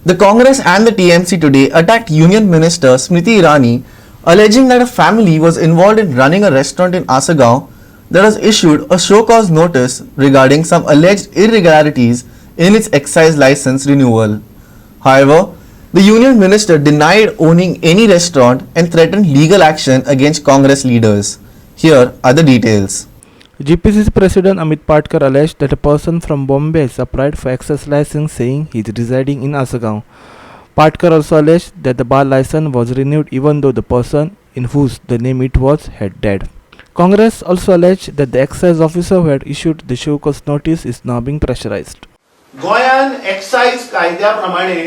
The Congress and the TMC today attacked Union Minister Smriti Irani, alleging that a family was involved in running a restaurant in Assagao that has issued a show cause notice regarding some alleged irregularities in its excise license renewal. However, the Union Minister denied owning any restaurant and threatened legal action against Congress leaders. Here are the details. GPCC President Amit Patkar alleged that a person from Bombay has applied for excise license saying he is residing in Assagao. Patkar also alleged that the bar license was renewed even though the person in whose the name it was had died. Congress also alleged that the excise officer who had issued the show cause notice is now being pressurized. गोयान excise कायद्या प्रमाणे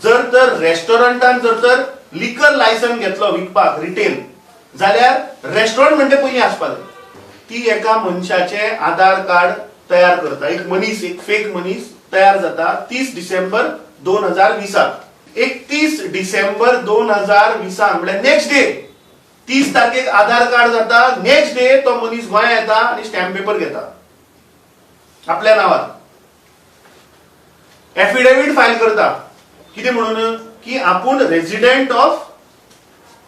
जर तर रेस्टॉरंटान जर तर liquor licence घेतलो विकपाक retail जाल्यार रेस्टॉरंट म्हणजे पयलीं आसपाक जाय ती एका मनशाचे आधार कार्ड तयार करता एक मनीस एक फेक मनीस तयार जाता 30 डिसेंबर 2020 31 डिसेंबर 2020 म्हणजे नेक्स्ट डे 30 तारखेक आधार कार्ड जाता नेक्स्ट डे तो मनीस गोंया येता आणि स्टॅम्प पेपर घेता आपल्या नावार एफिडेविट फाईल करता किती म्हणून की आपण रेजिडेंट ऑफ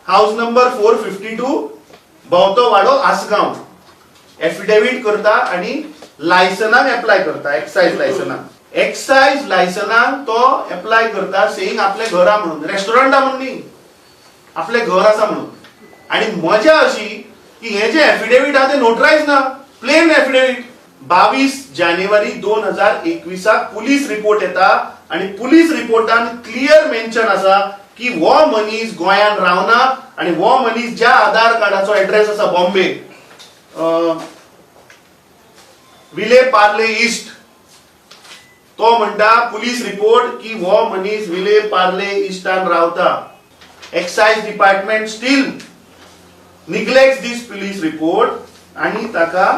हाऊस नंबर 452 भोवतो वाडो आसगांव एफिडेविट करता आणि लायसनाक अप्लाय करता एक्साइज लायसनाक तो अप्लाय करता सेइंग आपले घरा म्हणून रेस्टॉरंटा म्हणून न्ही आपले घर आसा म्हणून आणि मजा अशी की हे जे एफिडेविट आहा ते नोटराइज ना प्लेन एफिडेविट 22 जानेवारी 2021 पुलिस रिपोर्ट येता आणि पुलिस रिपोर्टान क्लियर मेन्शन आसा की वो मनीस गोंयान रावना आणि वो मनीस ज्या आधार कार्डाचो एड्रेस आसा बॉम्बे विले पार्ले ईस्ट तो म्हणटा पुलिस रिपोर्ट की वो मनीस विले पार्ले ईस्टान रावता excise department still neglects this police report आणि ताका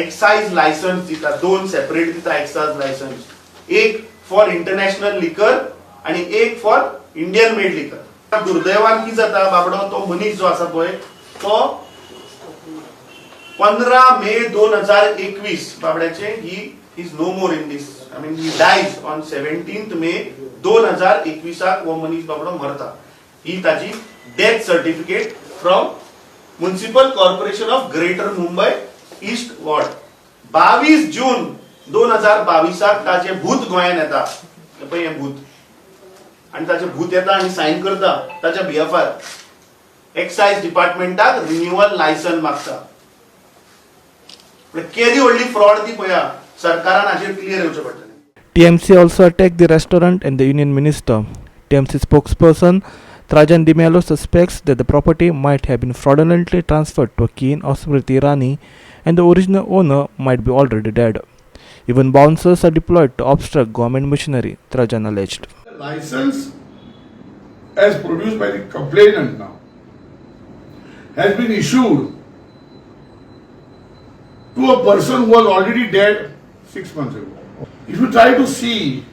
एक्साइज लायसन्स दिता दोन सेपरेट दिता एक्साइज लायसन्स एक फॉर इंटरनॅशनल लिकर आणि एक फॉर इंडियन मेड लिकर दुर्दैवान की जाता बाबडो तो मनीस जो आसा पळय तो 15 मे 2021 बाबड्याचे he is no more in this I mean he dies on 17th May 2021 वो मनीस बाबडो मरता ही ताची death certificate from municipal corporation of greater Mumbai east ward 22 June 2022 ताचे भूत गोंयान येता पळय हे भूत आणि ताचे भूत येता आणि साइन करता ताच्या बिहाफार एक्साइज डिपार्टमेंटाक रिन्यूअल लायसन मागता केदी व्हडली फ्रॉड ती पळया सरकारान हाचेर क्लियर येवचें पडटलें. TMC also attacked the restaurant and the union minister. TMC spokesperson Trajan Di Mello suspects that the property might have been fraudulently transferred to a kin of Smriti Irani and the original owner might be already dead. Even bouncers are deployed to obstruct government machinery, Trajan alleged. The license as produced by the complainant now has been issued to a person who was already dead 6 months ago. If you try to see,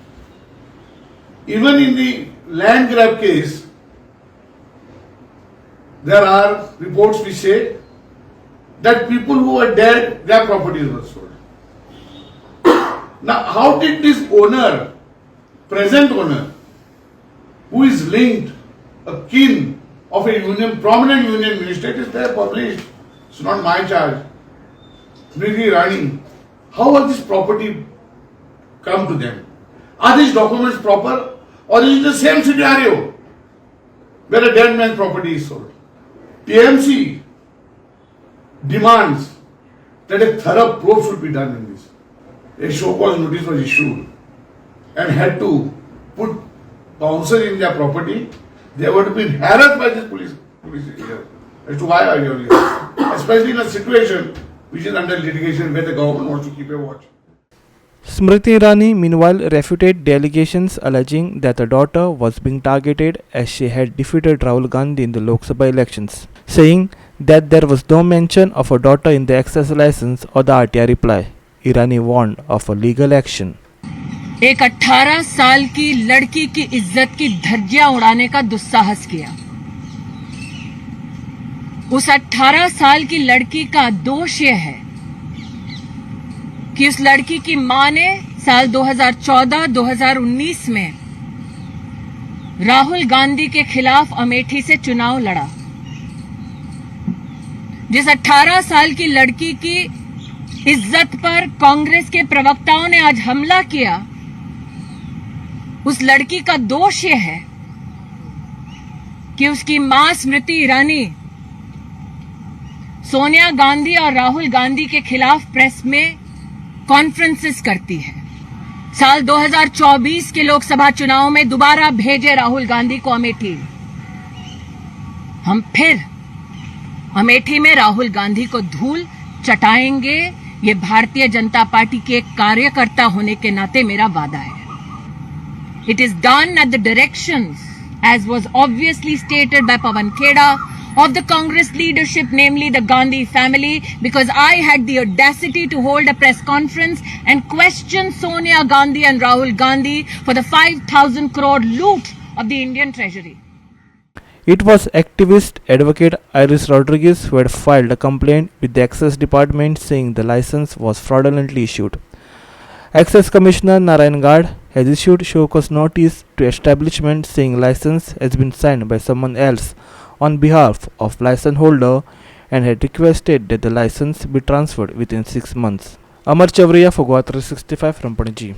even in the land grab case, there are reports which say that people who are dead, their properties were sold. Now, how did this owner, present owner, who is linked, a kin of a union, prominent union minister, it is there published, it's not my charge, Smriti Irani, how has this property come to them? Are these documents proper or is it the same scenario where a dead man's property is sold? TMC demands that a thorough probe should be done in this. A show cause notice was issued and had to put bouncers in their property. They were to be harassed by this police here as to why are you here, especially in a situation which is under litigation where the government wants to keep a watch. Smriti Irani meanwhile refuted the allegations alleging that her daughter was being targeted as she had defeated Rahul Gandhi in the Lok Sabha elections, saying that there was no mention of her daughter in the excise license or the RTI reply. Irani warned of a legal action. एक 18 साल की लड़की की इज्जत की धज्जियां उड़ाने का दुस्साहस किया। उस 18 साल की लड़की का दोष यह है कि उस लड़की की मां ने साल 2014-2019 में राहुल गांधी के खिलाफ अमेठी से चुनाव लड़ा, जिस 18 साल की लड़की की इज्जत पर कांग्रेस के प्रवक्ताओं ने आज हमला किया, उस लड़की का दोष यह है कि उसकी मां स्मृति ईरानी सोनिया गांधी और राहुल गांधी के खिलाफ प्रेस में कॉन्फ्रेंसेस करती है। साल 2024 के लोकसभा चुनाव में दोबारा भेजे राहुल गांधी को अमेठी। हम फिर अमेठी में राहुल गांधी को धूल चटाएंगे। ये भारतीय जनता पार्टी के एक कार्यकर्ता होने के नाते मेरा वादा है। It is done at the directions, as was obviously stated by Pawan Kheda, of the Congress leadership, namely the Gandhi family, because I had the audacity to hold a press conference and question Sonia Gandhi and Rahul Gandhi for the 5,000 crore loot of the Indian treasury. It was activist advocate Iris Rodriguez who had filed a complaint with the Excise Department saying the license was fraudulently issued. Excise Commissioner Narayan Gad has issued show cause notice to establishment saying license has been signed by someone else on behalf of license holder and had requested that the license be transferred within 6 months. Amar Chavriya for Ghotala 365 from Panaji.